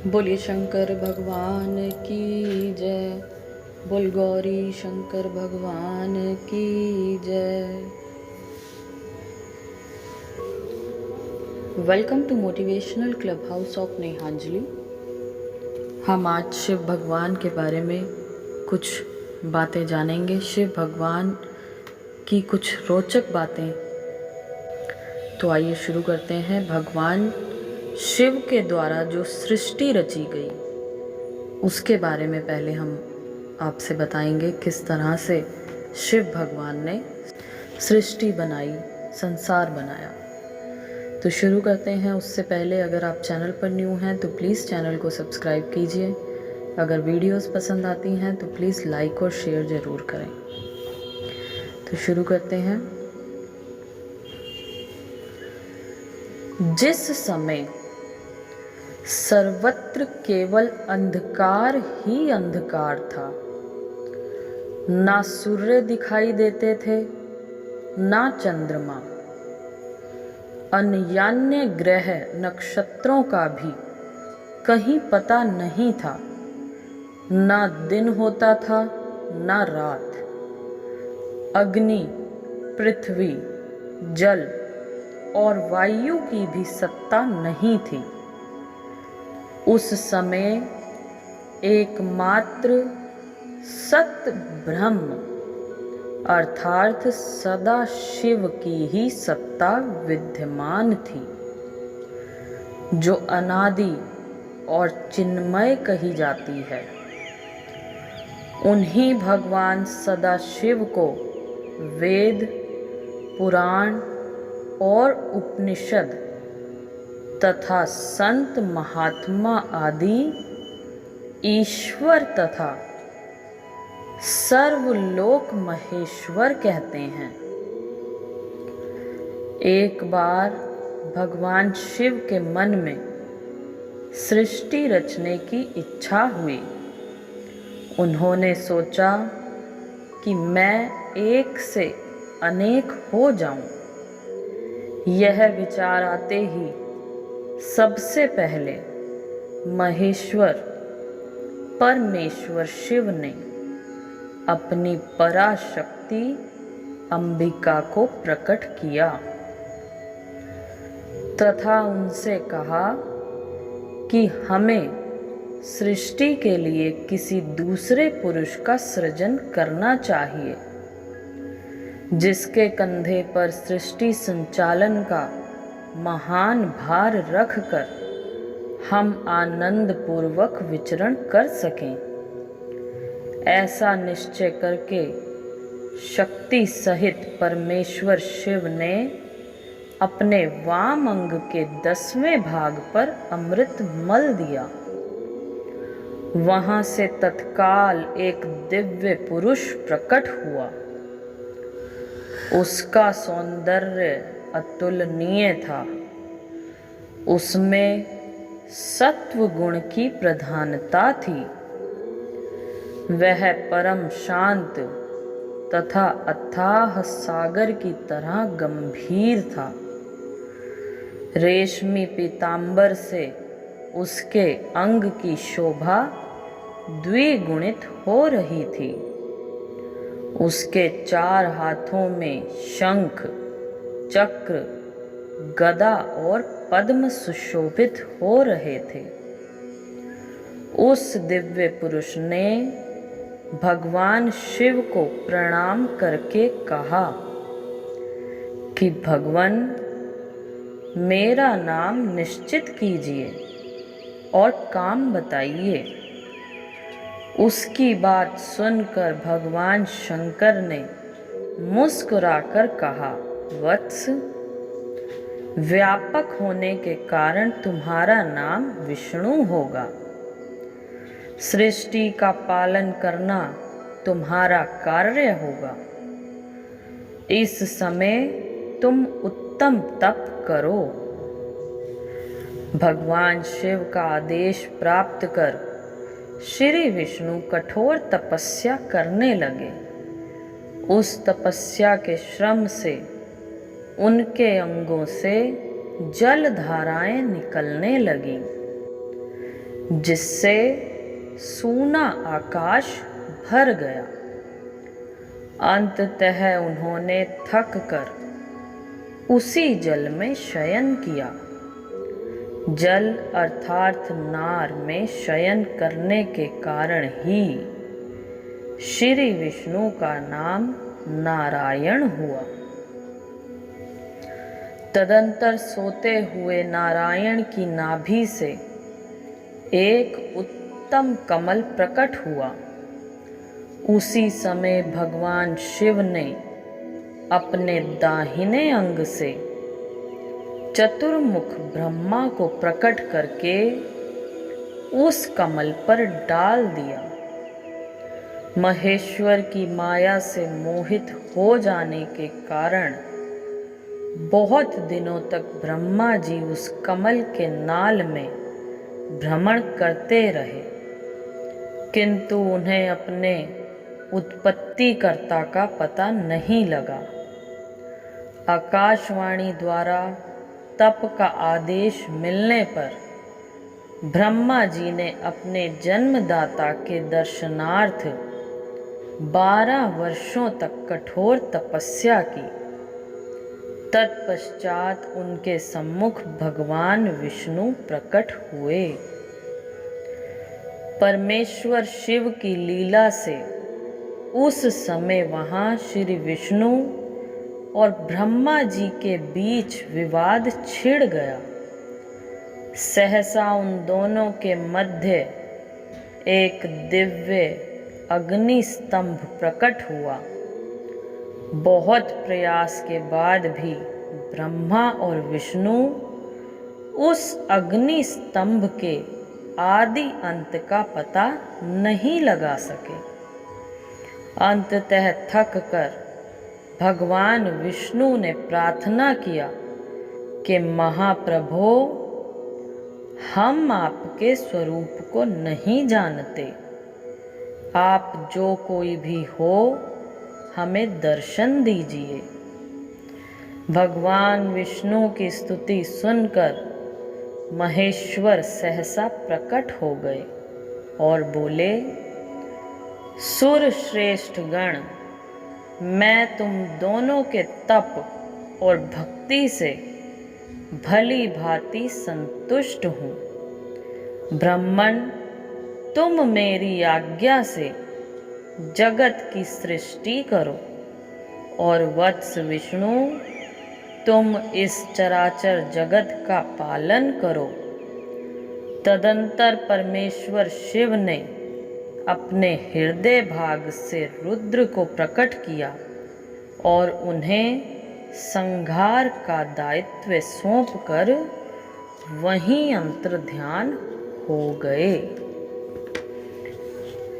बोलिए शंकर भगवान की जय। बोल गौरी शंकर भगवान की जय। Welcome to motivational club house of Nehanjali. हम आज शिव भगवान के बारे में कुछ बातें जानेंगे। शिव भगवान की कुछ रोचक बातें। तो आइए शुरू करते हैं। भगवान शिव के द्वारा जो सृष्टि रची गई उसके बारे में पहले हम आपसे बताएंगे, किस तरह से शिव भगवान ने सृष्टि बनाई, संसार बनाया। तो शुरू करते हैं। उससे पहले अगर आप चैनल पर न्यू हैं तो प्लीज़ चैनल को सब्सक्राइब कीजिए। अगर वीडियोस पसंद आती हैं तो प्लीज़ लाइक और शेयर ज़रूर करें। तो शुरू करते हैं। जिस समय सर्वत्र केवल अंधकार ही अंधकार था, ना सूर्य दिखाई देते थे ना चंद्रमा, अन्यान्य ग्रह नक्षत्रों का भी कहीं पता नहीं था, ना दिन होता था ना रात, अग्नि, पृथ्वी, जल और वायु की भी सत्ता नहीं थी। उस समय एकमात्र सत ब्रह्म अर्थात सदा शिव की ही सत्ता विद्यमान थी, जो अनादि और चिन्मय कही जाती है। उन्हीं भगवान सदा शिव को वेद, पुराण और उपनिषद तथा संत महात्मा आदि ईश्वर तथा सर्वलोक महेश्वर कहते हैं। एक बार भगवान शिव के मन में सृष्टि रचने की इच्छा हुई। उन्होंने सोचा कि मैं एक से अनेक हो जाऊं। यह विचार आते ही सबसे पहले महेश्वर परमेश्वर शिव ने अपनी पराशक्ति अंबिका को प्रकट किया तथा उनसे कहा कि हमें सृष्टि के लिए किसी दूसरे पुरुष का सृजन करना चाहिए, जिसके कंधे पर सृष्टि संचालन का महान भार रखकर हम आनंद पूर्वक विचरण कर सकें। ऐसा निश्चय करके शक्ति सहित परमेश्वर शिव ने अपने वाम अंग के 10वें भाग पर अमृत मल दिया। वहां से तत्काल एक दिव्य पुरुष प्रकट हुआ। उसका सौंदर्य अतुलनीय था। उसमें सत्व गुण की प्रधानता थी। वह परम शांत तथा अथाह सागर की तरह गंभीर था। रेशमी पीतांबर से उसके अंग की शोभा द्विगुणित हो रही थी। उसके 4 हाथों में शंख, चक्र, गदा और पद्म सुशोभित हो रहे थे। उस दिव्य पुरुष ने भगवान शिव को प्रणाम करके कहा कि भगवान, मेरा नाम निश्चित कीजिए और काम बताइए। उसकी बात सुनकर भगवान शंकर ने मुस्कुराकर कहा, वत्स, व्यापक होने के कारण तुम्हारा नाम विष्णु होगा। सृष्टि का पालन करना तुम्हारा कार्य होगा। इस समय तुम उत्तम तप करो। भगवान शिव का आदेश प्राप्त कर श्री विष्णु कठोर तपस्या करने लगे। उस तपस्या के श्रम से उनके अंगों से जल धाराएं निकलने लगीं। जिससे सूना आकाश भर गया। अंततः उन्होंने थक कर उसी जल में शयन किया। जल अर्थात नार में शयन करने के कारण ही श्री विष्णु का नाम नारायण हुआ। तदंतर सोते हुए नारायण की नाभि से एक उत्तम कमल प्रकट हुआ। उसी समय भगवान शिव ने अपने दाहिने अंग से चतुर्मुख ब्रह्मा को प्रकट करके उस कमल पर डाल दिया। महेश्वर की माया से मोहित हो जाने के कारण बहुत दिनों तक ब्रह्मा जी उस कमल के नाल में भ्रमण करते रहे, किंतु उन्हें अपने उत्पत्तिकर्ता का पता नहीं लगा। आकाशवाणी द्वारा तप का आदेश मिलने पर ब्रह्मा जी ने अपने जन्मदाता के दर्शनार्थ 12 वर्षों तक कठोर तपस्या की। तत्पश्चात उनके सम्मुख भगवान विष्णु प्रकट हुए। परमेश्वर शिव की लीला से उस समय वहाँ श्री विष्णु और ब्रह्मा जी के बीच विवाद छिड़ गया। सहसा उन दोनों के मध्य एक दिव्य अग्नि स्तंभ प्रकट हुआ। बहुत प्रयास के बाद भी ब्रह्मा और विष्णु उस अग्नि स्तंभ के आदि अंत का पता नहीं लगा सके। अंततः थक कर भगवान विष्णु ने प्रार्थना किया कि महाप्रभो, हम आपके स्वरूप को नहीं जानते। आप जो कोई भी हो, हमें दर्शन दीजिए। भगवान विष्णु की स्तुति सुनकर महेश्वर सहसा प्रकट हो गए और बोले, सुर श्रेष्ठ गण, मैं तुम दोनों के तप और भक्ति से भली भांति संतुष्ट हूँ। ब्राह्मण, तुम मेरी आज्ञा से जगत की सृष्टि करो और वत्स विष्णु, तुम इस चराचर जगत का पालन करो। तदंतर परमेश्वर शिव ने अपने हृदय भाग से रुद्र को प्रकट किया और उन्हें संहार का दायित्व सौंपकर वहीं अंतर्ध्यान हो गए।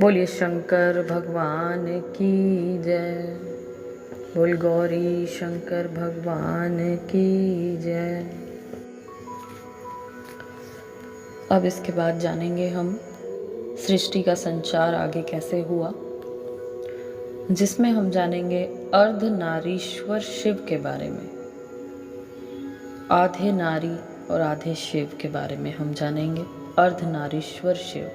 बोलिए शंकर भगवान की जय। बोल गौरी शंकर भगवान की जय। अब इसके बाद जानेंगे हम सृष्टि का संचार आगे कैसे हुआ, जिसमें हम जानेंगे अर्धनारीश्वर शिव के बारे में। आधे नारी और आधे शिव के बारे में हम जानेंगे। अर्धनारीश्वर शिव।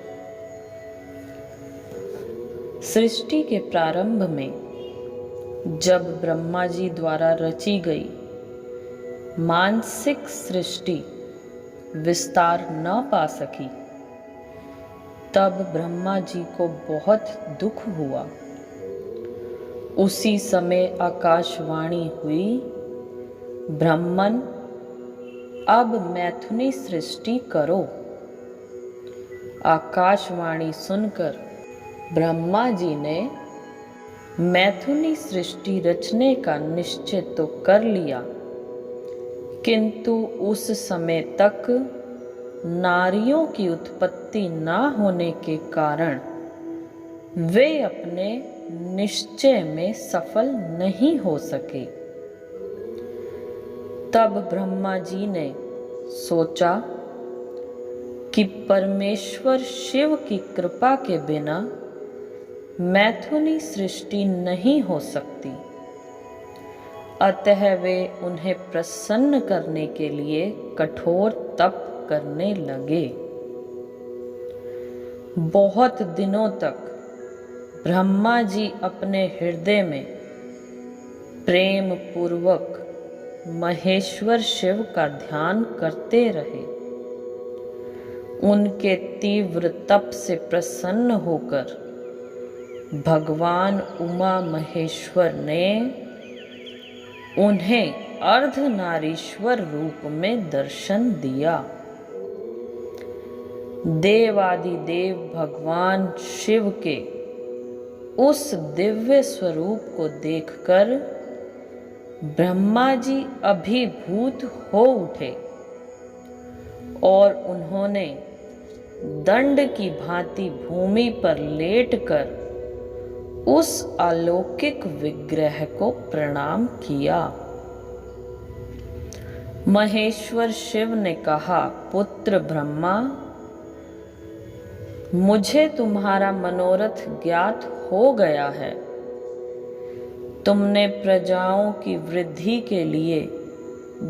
सृष्टि के प्रारंभ में जब ब्रह्मा जी द्वारा रची गई मानसिक सृष्टि विस्तार न पा सकी, तब ब्रह्मा जी को बहुत दुख हुआ। उसी समय आकाशवाणी हुई, ब्राह्मण, अब मैथुनी सृष्टि करो। आकाशवाणी सुनकर ब्रह्मा जी ने मैथुनी सृष्टि रचने का निश्चय तो कर लिया, किंतु उस समय तक नारियों की उत्पत्ति न होने के कारण वे अपने निश्चय में सफल नहीं हो सके। तब ब्रह्मा जी ने सोचा कि परमेश्वर शिव की कृपा के बिना मैथुनी सृष्टि नहीं हो सकती, अतः वे उन्हें प्रसन्न करने के लिए कठोर तप करने लगे। बहुत दिनों तक ब्रह्मा जी अपने हृदय में प्रेम पूर्वक महेश्वर शिव का ध्यान करते रहे। उनके तीव्र तप से प्रसन्न होकर भगवान उमा महेश्वर ने उन्हें अर्धनारीश्वर रूप में दर्शन दिया। देवादिदेव भगवान शिव के उस दिव्य स्वरूप को देखकर ब्रह्मा जी अभिभूत हो उठे और उन्होंने दंड की भांति भूमि पर लेटकर उस अलौकिक विग्रह को प्रणाम किया। महेश्वर शिव ने कहा, पुत्र ब्रह्मा, मुझे तुम्हारा मनोरथ ज्ञात हो गया है। तुमने प्रजाओं की वृद्धि के लिए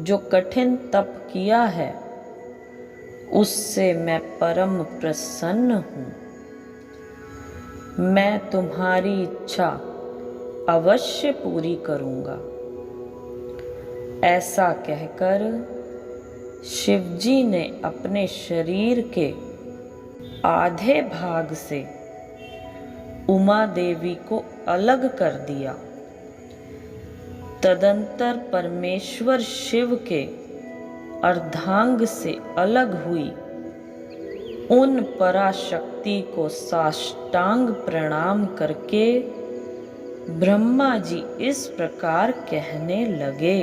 जो कठिन तप किया है, उससे मैं परम प्रसन्न हूँ। मैं तुम्हारी इच्छा अवश्य पूरी करूँगा। ऐसा कहकर शिवजी ने अपने शरीर के आधे भाग से उमा देवी को अलग कर दिया। तदंतर परमेश्वर शिव के अर्धांग से अलग हुई उन पराशक्ति को साष्टांग प्रणाम करके ब्रह्मा जी इस प्रकार कहने लगे,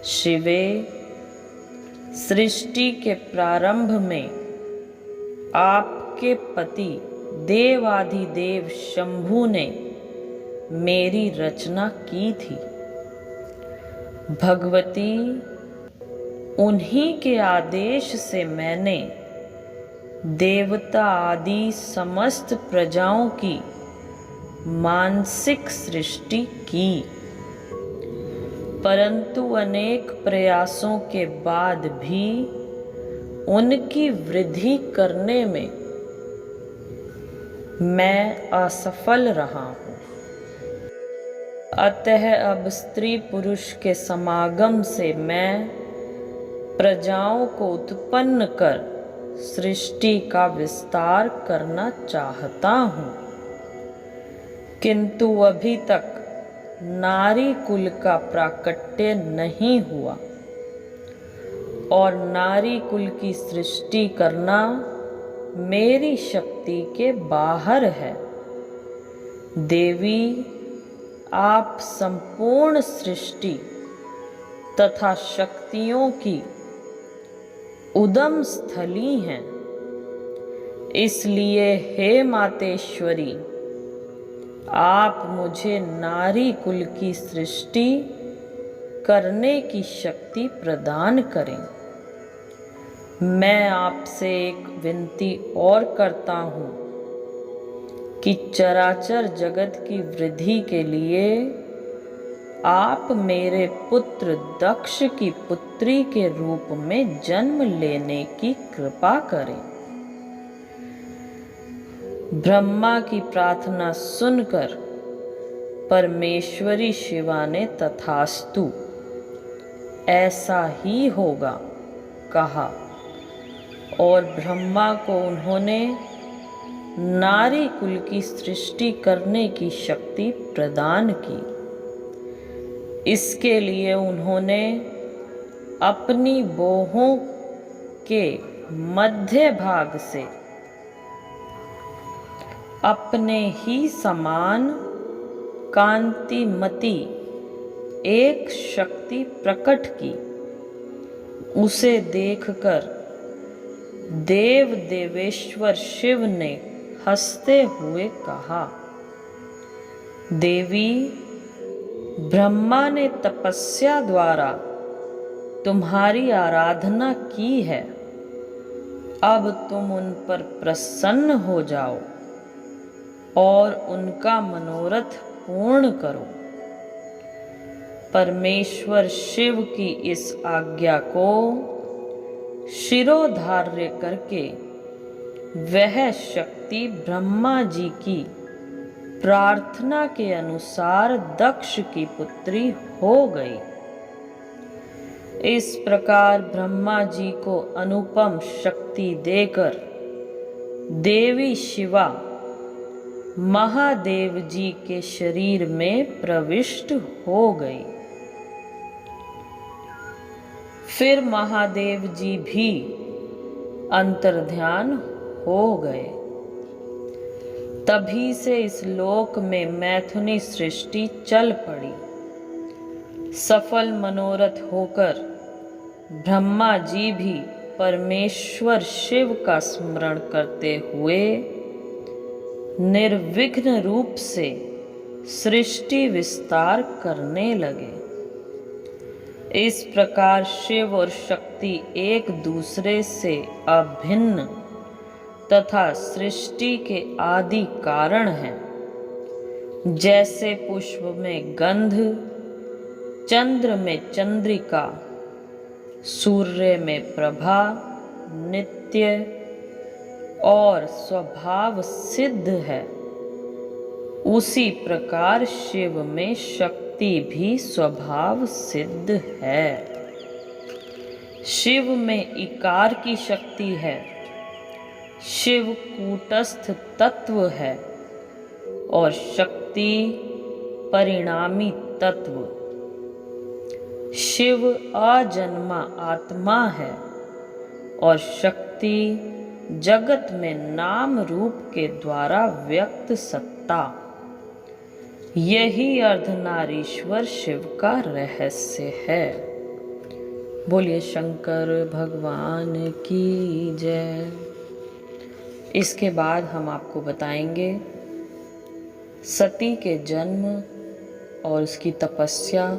शिवे, सृष्टि के प्रारंभ में आपके पति देवाधिदेव शंभु ने मेरी रचना की थी। भगवती, उन्हीं के आदेश से मैंने देवता आदि समस्त प्रजाओं की मानसिक सृष्टि की, परंतु अनेक प्रयासों के बाद भी उनकी वृद्धि करने में मैं असफल रहा हूँ। अतः अब स्त्री पुरुष के समागम से मैं प्रजाओं को उत्पन्न कर सृष्टि का विस्तार करना चाहता हूँ, किंतु अभी तक नारी कुल का प्राकट्य नहीं हुआ और नारी कुल की सृष्टि करना मेरी शक्ति के बाहर है। देवी, आप संपूर्ण सृष्टि तथा शक्तियों की उदम स्थली हैं। इसलिए हे मातेश्वरी, आप मुझे नारी कुल की सृष्टि करने की शक्ति प्रदान करें। मैं आपसे एक विनती और करता हूँ कि चराचर जगत की वृद्धि के लिए आप मेरे पुत्र दक्ष की पुत्री के रूप में जन्म लेने की कृपा करें। ब्रह्मा की प्रार्थना सुनकर परमेश्वरी शिवा ने तथास्तु, ऐसा ही होगा, कहा और ब्रह्मा को उन्होंने नारी कुल की सृष्टि करने की शक्ति प्रदान की। इसके लिए उन्होंने अपनी बाहों के मध्य भाग से अपने ही समान कांतिमती एक शक्ति प्रकट की। उसे देखकर देव देवेश्वर शिव ने हंसते हुए कहा, देवी, ब्रह्मा ने तपस्या द्वारा तुम्हारी आराधना की है। अब तुम उन पर प्रसन्न हो जाओ और उनका मनोरथ पूर्ण करो। परमेश्वर शिव की इस आज्ञा को शिरोधार्य करके वह शक्ति ब्रह्मा जी की प्रार्थना के अनुसार दक्ष की पुत्री हो गई। इस प्रकार ब्रह्मा जी को अनुपम शक्ति देकर देवी शिवा महादेव जी के शरीर में प्रविष्ट हो गई। फिर महादेव जी भी अंतर्ध्यान हो गए। तभी से इस लोक में मैथुनी सृष्टि चल पड़ी। सफल मनोरथ होकर ब्रह्मा जी भी परमेश्वर शिव का स्मरण करते हुए निर्विघ्न रूप से सृष्टि विस्तार करने लगे। इस प्रकार शिव और शक्ति एक दूसरे से अभिन्न तथा सृष्टि के आदि कारण हैं। जैसे पुष्प में गंध, चंद्र में चंद्रिका, सूर्य में प्रभा नित्य और स्वभाव सिद्ध है, उसी प्रकार शिव में शक्ति भी स्वभाव सिद्ध है। शिव में इकार की शक्ति है। शिव कूटस्थ तत्व है और शक्ति परिणामी तत्व। शिव अजन्मा आत्मा है और शक्ति जगत में नाम रूप के द्वारा व्यक्त सत्ता। यही अर्धनारीश्वर शिव का रहस्य है। बोलिए शंकर भगवान की जय। इसके बाद हम आपको बताएंगे सती के जन्म और उसकी तपस्या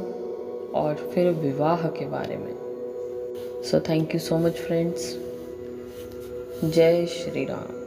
और फिर विवाह के बारे में। So thank you so much friends. जय श्री राम।